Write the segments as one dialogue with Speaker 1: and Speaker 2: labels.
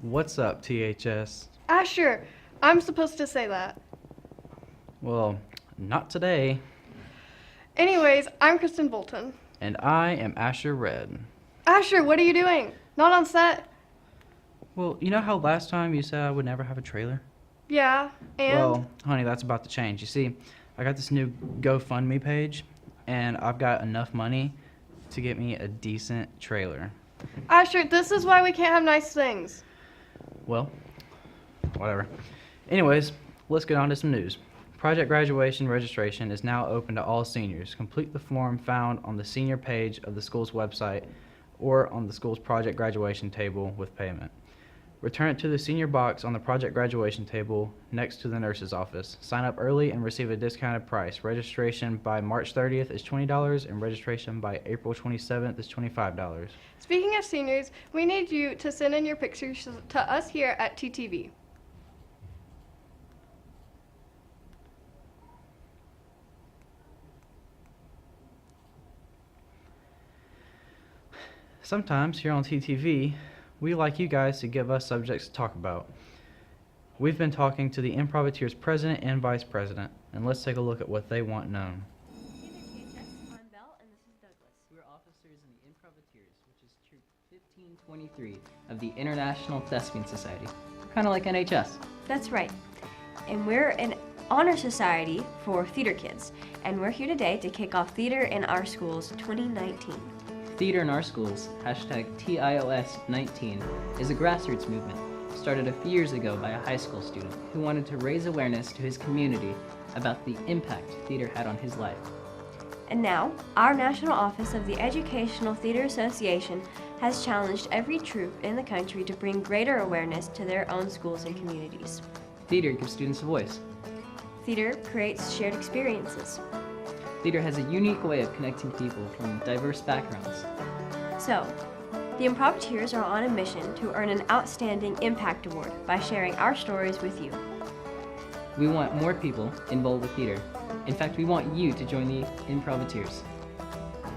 Speaker 1: What's up, THS?
Speaker 2: Asher, I'm supposed to say that.
Speaker 1: Well, not today.
Speaker 2: Anyways, I'm Kristen Bolton.
Speaker 1: And I am Asher Red.
Speaker 2: Asher, what are you doing? Not on set?
Speaker 1: Well, you know how last time you said I would never have a trailer?
Speaker 2: Yeah, and?
Speaker 1: Well, honey, that's about to change. You see, I got this new GoFundMe page, and I've got enough money to get me a decent trailer.
Speaker 2: Asher, this is why we can't have nice things.
Speaker 1: Well, whatever. Anyways, let's get on to some news. Project graduation registration is now open to all seniors. Complete the form found on the senior page of the school's website or on the school's project graduation table with payment. Return it to the senior box on the project graduation table next to the nurse's office. Sign up early and receive a discounted price. Registration by March 30th is $20 and registration by April 27th is $25.
Speaker 2: Speaking of seniors, we need you to send in your pictures to us here at TTV.
Speaker 1: Sometimes here on TTV, we like you guys to give us subjects to talk about. We've been talking to the Improvateers president and vice president, and let's take a look at what they want known.
Speaker 3: I'm Belle, and this is Douglas. We're officers in the Improvateers, which is Troop 1523 of the International Thespian Society. Kind of like NHS.
Speaker 4: That's right. And we're an honor society for theater kids. And we're here today to kick off Theater in Our Schools 2019.
Speaker 3: Theater in Our Schools, hashtag TIOS19, is a grassroots movement started a few years ago by a high school student who wanted to raise awareness to his community about the impact theater had on his life.
Speaker 4: And now, our National Office of the Educational Theater Association has challenged every troop in the country to bring greater awareness to their own schools and communities.
Speaker 3: Theater gives students a voice.
Speaker 4: Theater creates shared experiences.
Speaker 3: Theater has a unique way of connecting people from diverse backgrounds.
Speaker 4: So, the Improvateers are on a mission to earn an Outstanding Impact Award by sharing our stories with you.
Speaker 3: We want more people involved with theater. In fact, we want you to join the Improvateers.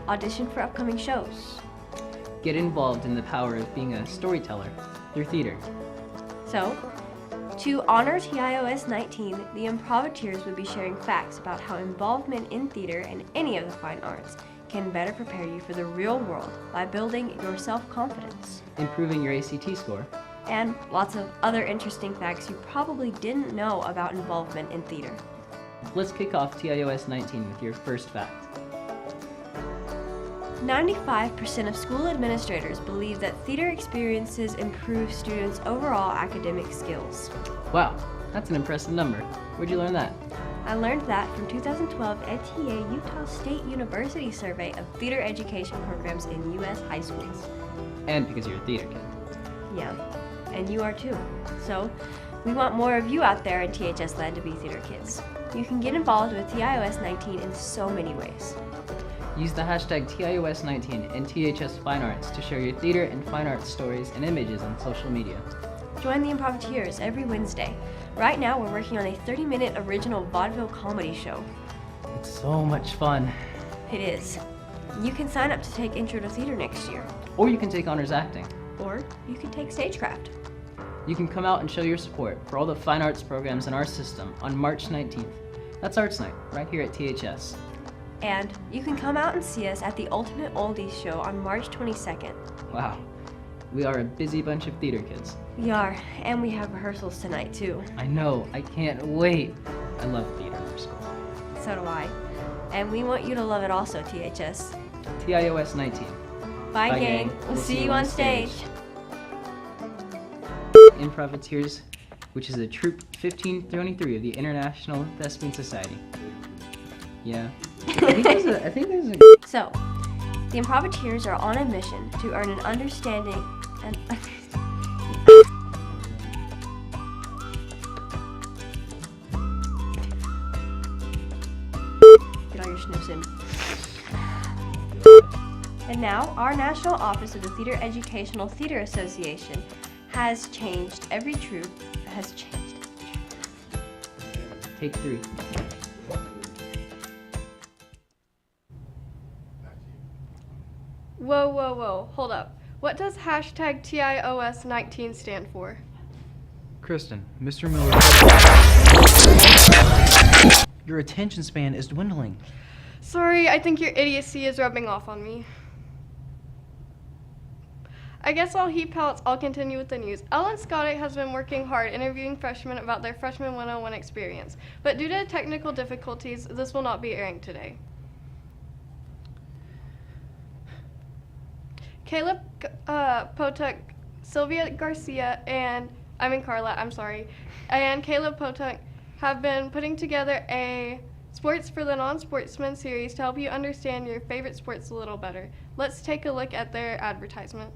Speaker 4: Audition for upcoming shows.
Speaker 3: Get involved in the power of being a storyteller through theater.
Speaker 4: So, to honor TIOS 19, the Improvateers will be sharing facts about how involvement in theater and any of the fine arts can better prepare you for the real world by building your self-confidence.
Speaker 3: Improving your ACT score.
Speaker 4: And lots of other interesting facts you probably didn't know about involvement in theater.
Speaker 3: Let's kick off TIOS 19 with your first fact.
Speaker 4: 95% of school administrators believe that theater experiences improve students' overall academic skills.
Speaker 3: Wow, that's an impressive number. Where'd you learn that?
Speaker 4: I learned that from 2012 ETA Utah State University survey of theater education programs in U.S. high schools.
Speaker 3: And because you're a theater kid.
Speaker 4: Yeah, and you are too. So, we want more of you out there in THS Land to be theater kids. You can get involved with TIOS 19 in so many ways.
Speaker 3: Use the hashtag TIOS19 and THS Fine Arts to share your theater and fine arts stories and images on social media.
Speaker 4: Join the Improvateers every Wednesday. Right now, we're working on a 30-minute original vaudeville comedy show.
Speaker 3: It's so much fun.
Speaker 4: It is. You can sign up to take Intro to Theater next year.
Speaker 3: Or you can take honors acting.
Speaker 4: Or you can take Stagecraft.
Speaker 3: You can come out and show your support for all the fine arts programs in our system on March 19th. That's Arts Night, right here at THS.
Speaker 4: And you can come out and see us at the Ultimate Oldies show on March 22nd.
Speaker 3: Wow, we are a busy bunch of theater kids.
Speaker 4: We are, and we have rehearsals tonight too.
Speaker 3: I know, I can't wait. I love theater in our school.
Speaker 4: So do I. And we want you to love it also, THS.
Speaker 3: TIOS 19.
Speaker 4: Bye, gang. We'll see you on stage.
Speaker 3: Improvateers, which is a Troop 1523 of the International Thespian Society. Yeah. I think there's a
Speaker 4: So, the Improvateers are on a mission to earn an understanding and get all your sniffs in. And now, our National Office of the Theater Educational Theater Association has changed. Every troop has changed.
Speaker 3: Take 3.
Speaker 2: Whoa, whoa, whoa, hold up. What does hashtag TIOS19 stand for?
Speaker 1: Kristen, Mr. Miller. Your attention span is dwindling.
Speaker 2: Sorry, I think your idiocy is rubbing off on me. I guess while he pouts, I'll continue with the news. Ellen Scottick has been working hard interviewing freshmen about their freshman 101 experience, but due to technical difficulties, this will not be airing today. Caleb Potuk, Sylvia Garcia, and Caleb Potuk have been putting together a Sports for the Non-Sportsmen series to help you understand your favorite sports a little better. Let's take a look at their advertisement.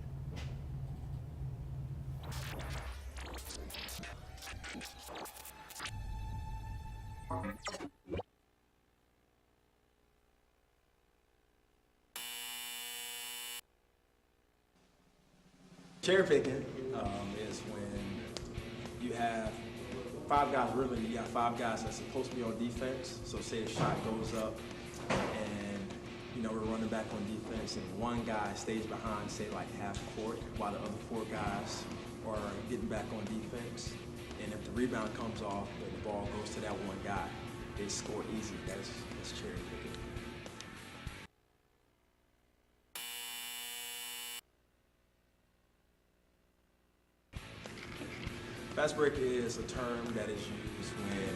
Speaker 5: Cherry picking is when you have 5 guys ribbon, you got 5 guys that's supposed to be on defense. So say the shot goes up and we're running back on defense and 1 guy stays behind, say like half court, while the other 4 guys are getting back on defense. And if the rebound comes off, the ball goes to that 1 guy. They score easy. That's cherry picking. Fast break is a term that is used when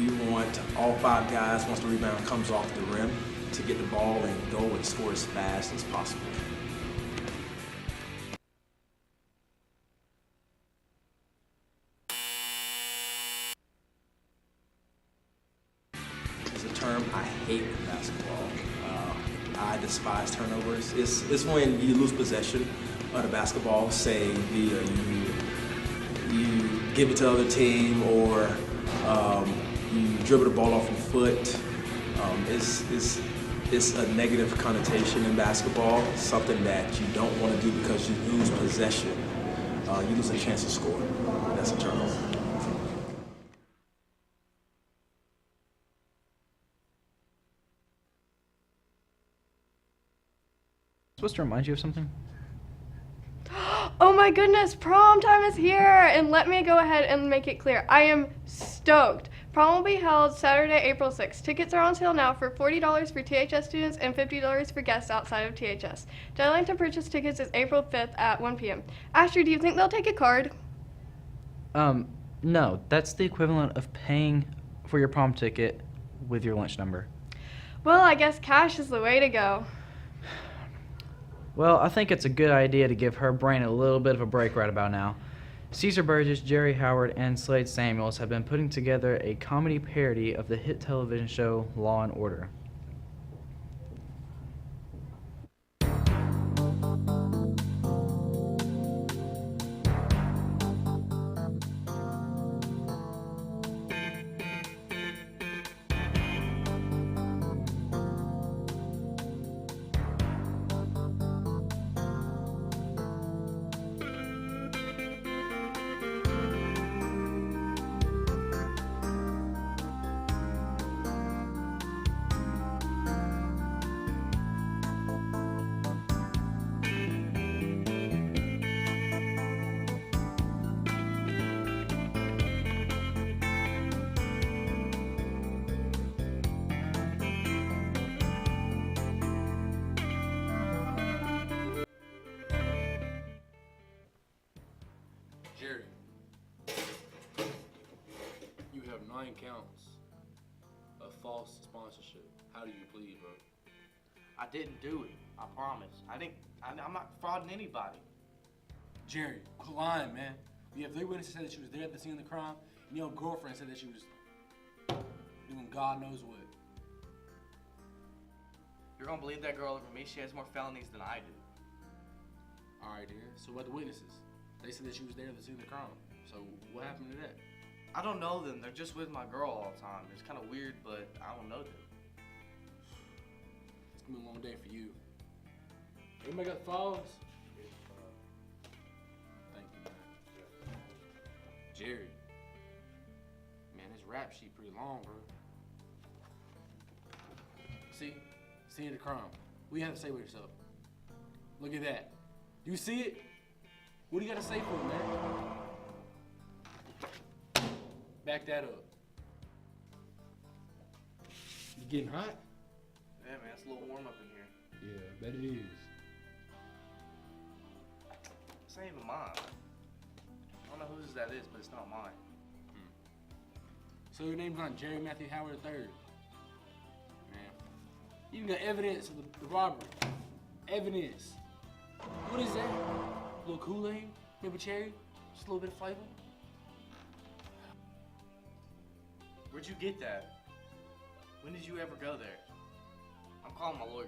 Speaker 5: you want all 5 guys, once the rebound comes off the rim, to get the ball and go and score as fast as possible. It's a term I hate in basketball. I despise turnovers. It's when you lose possession of the basketball, say via you give it to the other team, or you dribble the ball off your foot. It's a negative connotation in basketball, something that you don't want to do because you lose possession. You lose a chance to score. That's a turnover.
Speaker 1: Supposed to remind you of something?
Speaker 2: Oh my goodness, prom time is here! And let me go ahead and make it clear. I am stoked. Prom will be held Saturday, April 6th. Tickets are on sale now for $40 for THS students and $50 for guests outside of THS. Deadline to purchase tickets is April 5th at 1 p.m. Asher, do you think they'll take a card?
Speaker 1: No. That's the equivalent of paying for your prom ticket with your lunch number.
Speaker 2: Well, I guess cash is the way to go.
Speaker 1: Well, I think it's a good idea to give her brain a little bit of a break right about now. Caesar Burgess, Jerry Howard, and Slade Samuels have been putting together a comedy parody of the hit television show Law and Order.
Speaker 6: Jerry, you have 9 counts of false sponsorship. How do you plead, bro?
Speaker 7: I didn't do it. I promise. I'm not frauding anybody.
Speaker 6: Jerry, quit lying, man. You have 3 witnesses said that she was there at the scene of the crime, and your girlfriend said that she was doing God knows what.
Speaker 7: You're gonna believe that girl over me? She has more felonies than I do.
Speaker 6: All right, dear. So what the witnesses? They said that she was there at the scene of the crime. So what happened to that?
Speaker 7: I don't know them. They're just with my girl all the time. It's kind of weird, but I don't know them.
Speaker 6: It's gonna be a long day for you. Anybody got the files? Thank you, man. Jerry. Man, this rap sheet pretty long, bro. See? Scene of the crime. What you have to say with yourself? Look at that. You see it? What do you gotta say for it, man? Back that up. You getting hot?
Speaker 7: Yeah, man, it's a little warm up in here.
Speaker 6: Yeah, bet it is.
Speaker 7: This ain't even mine. I don't know whose that is, but it's not mine.
Speaker 6: So your name's not Jerry Matthew Howard III? Man. You even got evidence of the robbery. Evidence. What is that? A little Kool-Aid? Maybe cherry? Just a little bit of flavor?
Speaker 7: Where'd you get that? When did you ever go there? I'm calling my lawyer.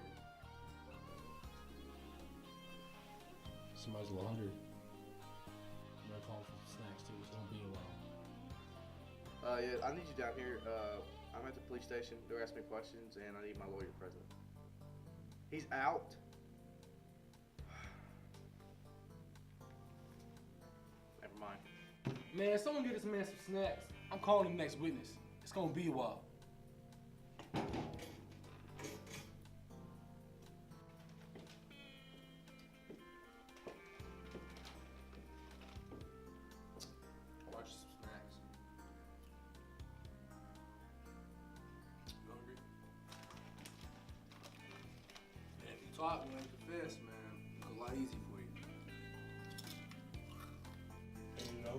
Speaker 6: Somebody's a little hungry. I'm gonna call for some snacks too. It's gonna be a while.
Speaker 7: Yeah, I need you down here. I'm at the police station. They're asking me questions, and I need my lawyer present. He's out. Never mind.
Speaker 6: Man, someone get this man some snacks. I'm calling the next witness. It's gonna be a while. I'll watch some snacks. You hungry? Man, if you talk, man, confess, man. It's a lot easier for you. And you know.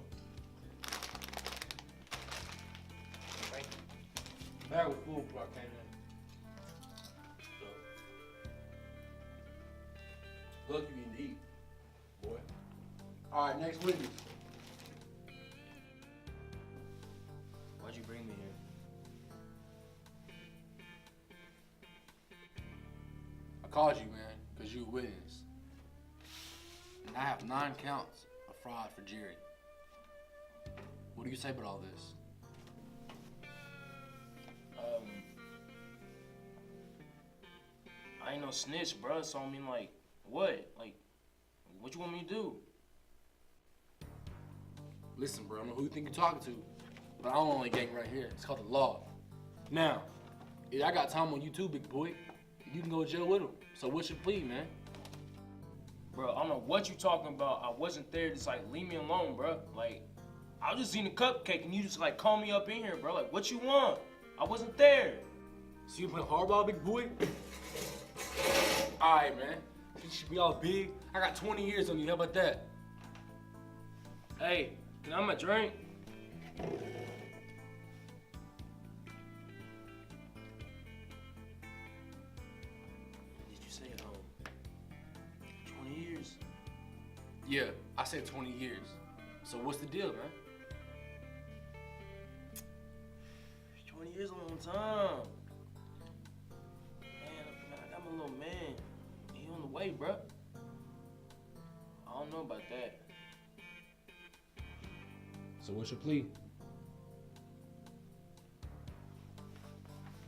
Speaker 7: Thank you.
Speaker 6: Bag was full before I came in. So, lucky you didn't eat, boy. All right, next witness.
Speaker 7: Why'd you bring me here?
Speaker 6: I called you, man, because you're a witness. And I have 9 counts of fraud for Jerry. What do you say about all this?
Speaker 8: I ain't no snitch, bruh, so I mean, like, what? Like, what you want me to do?
Speaker 6: Listen, bro, I don't know who you think you're talking to, but I don't own a gang right here. It's called the law. Now, yeah, I got time on you too, big boy. You can go to jail with him. So what's your plea, man?
Speaker 8: Bro, I don't know what you talking about. I wasn't there. Just, like, leave me alone, bruh. Like, I was just eating a cupcake, and you just, like, call me up in here, bro. Like, what you want? I wasn't there.
Speaker 6: So you play hardball, big boy? All right, man. You should be all big. I got 20 years on you. How about that?
Speaker 8: Hey, can I have my drink? Did you say, 20 years?
Speaker 6: Yeah, I said 20 years. So what's the deal, man?
Speaker 8: 20 years is a long time. Man, I got my little man. He on the way, bruh. I don't know about that.
Speaker 6: So what's your plea?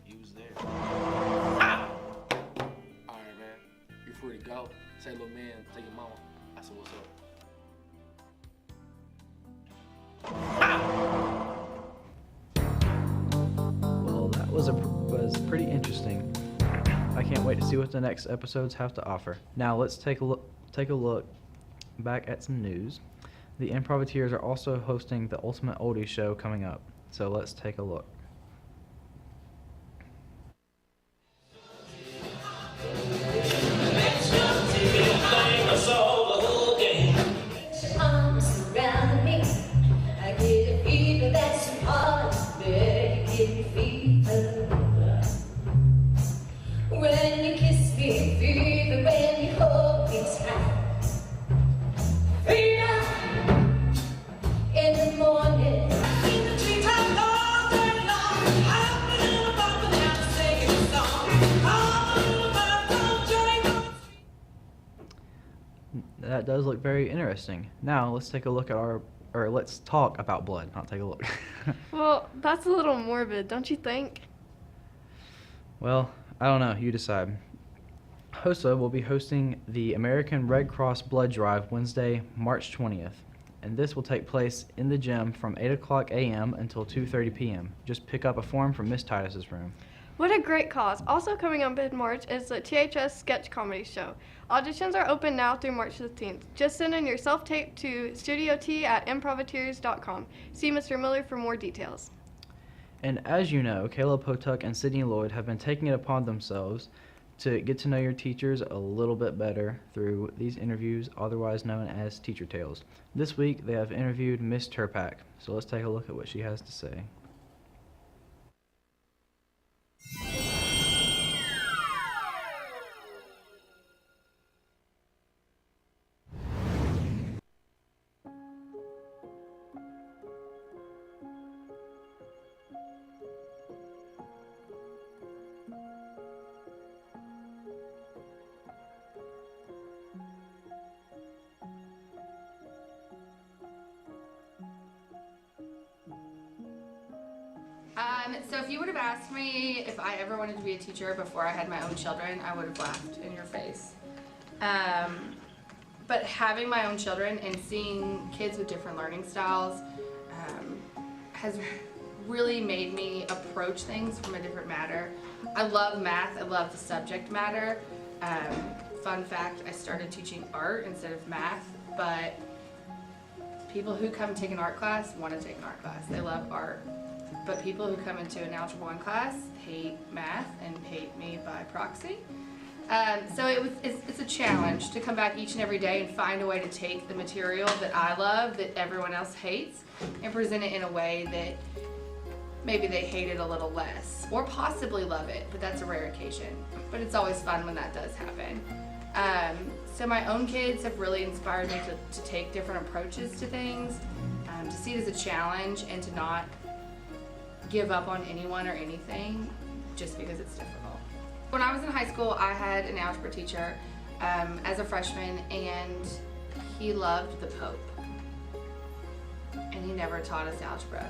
Speaker 8: He was there.
Speaker 6: All right, man. You're free to go. Say, little man, take your mama. I said, what's up?
Speaker 1: Well, that was pretty interesting. I can't wait to see what the next episodes have to offer. Now let's take a look back at some news. The Improvateers are also hosting the Ultimate Oldies show coming up. So let's take a look.
Speaker 9: Arms around me, I get a fever that's so hard, better give me fever. When you kiss me, fever, when you hold me tight, fever in the morning. In the treetop all day long, I'm a little bumper now singing a song. I'm a little bumper, joy.
Speaker 1: That does look very interesting. Now let's take a look at let's talk about blood, not take a look.
Speaker 2: Well, that's a little morbid, don't you think?
Speaker 1: Well, I don't know. You decide. HOSA will be hosting the American Red Cross Blood Drive Wednesday, March 20th. And this will take place in the gym from 8 o'clock a.m. until 2:30 p.m. Just pick up a form from Miss Titus's room.
Speaker 2: What a great cause. Also coming up in March is the THS Sketch Comedy Show. Auditions are open now through March 15th. Just send in your self-tape to studiot@improvateers.com. See Mr. Miller for more details.
Speaker 1: And as you know, Caleb Hotuck and Sydney Lloyd have been taking it upon themselves to get to know your teachers a little bit better through these interviews, otherwise known as Teacher Tales. This week, they have interviewed Miss Turpak, so let's take a look at what she has to say.
Speaker 10: So if you would have asked me if I ever wanted to be a teacher before I had my own children, I would have laughed in your face. But having my own children and seeing kids with different learning styles has really made me approach things from a different matter. I love math, I love the subject matter. Fun fact, I started teaching art instead of math, but people who come take an art class want to take an art class. They love art. But people who come into an Algebra 1 class hate math and hate me by proxy. So it's a challenge to come back each and every day and find a way to take the material that I love, that everyone else hates, and present it in a way that maybe they hate it a little less, or possibly love it, but that's a rare occasion. But it's always fun when that does happen. So my own kids have really inspired me to take different approaches to things, to see it as a challenge and to not give up on anyone or anything just because it's difficult. When I was in high school, I had an algebra teacher as a freshman, and he loved the Pope. And he never taught us algebra.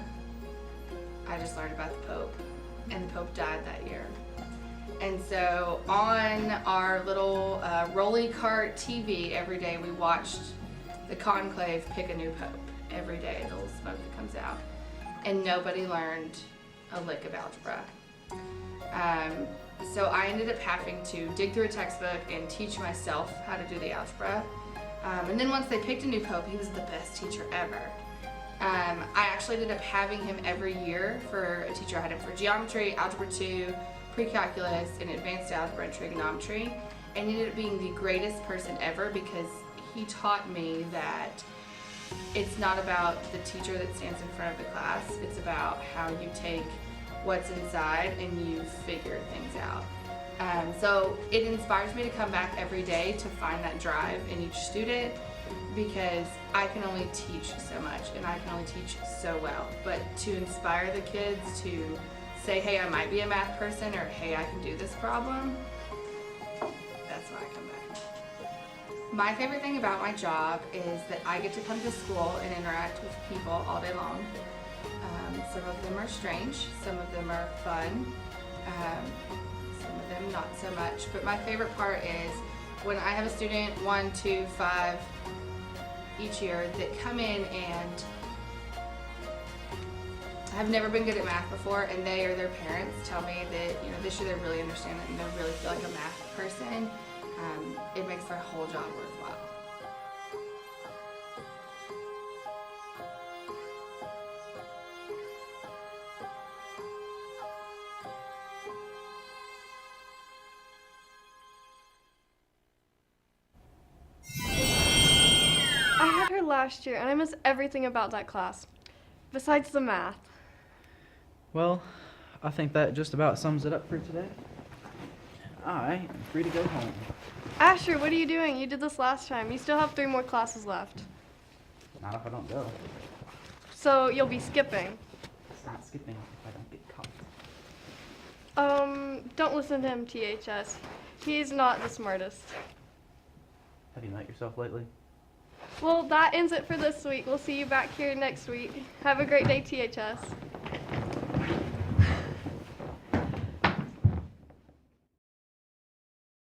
Speaker 10: I just learned about the Pope, and the Pope died that year. And so on our little rolly cart TV every day, we watched the conclave pick a new Pope every day, the little smoke that comes out. And nobody learned a lick of algebra. So I ended up having to dig through a textbook and teach myself how to do the algebra. And then once they picked a new Pope, he was the best teacher ever. I actually ended up having him every year for a teacher. I had him for geometry, algebra 2, pre-calculus, and advanced algebra and trigonometry. And he ended up being the greatest person ever because he taught me that it's not about the teacher that stands in front of the class, it's about how you take what's inside and you figure things out. So it inspires me to come back every day to find that drive in each student, because I can only teach so much and I can only teach so well. But to inspire the kids to say, hey, I might be a math person, or hey, I can do this problem, that's when I come back. My favorite thing about my job is that I get to come to school and interact with people all day long. Some of them are strange, some of them are fun, some of them not so much. But my favorite part is when I have a student, 1, 2, 5 each year, that come in and have never been good at math before, and they or their parents tell me that this year they really understand it and they really feel like a math person. It makes their whole job worthwhile.
Speaker 2: I had her last year and I miss everything about that class, besides the math.
Speaker 1: Well, I think that just about sums it up for today. I am free to go home.
Speaker 2: Asher, what are you doing? You did this last time. You still have 3 more classes left.
Speaker 1: Not if I don't go.
Speaker 2: So you'll be skipping.
Speaker 1: It's not skipping if I don't get caught.
Speaker 2: Don't listen to him, THS. He's not the smartest.
Speaker 1: Have you met yourself lately?
Speaker 2: Well, that ends it for this week. We'll see you back here next week. Have a great day, THS.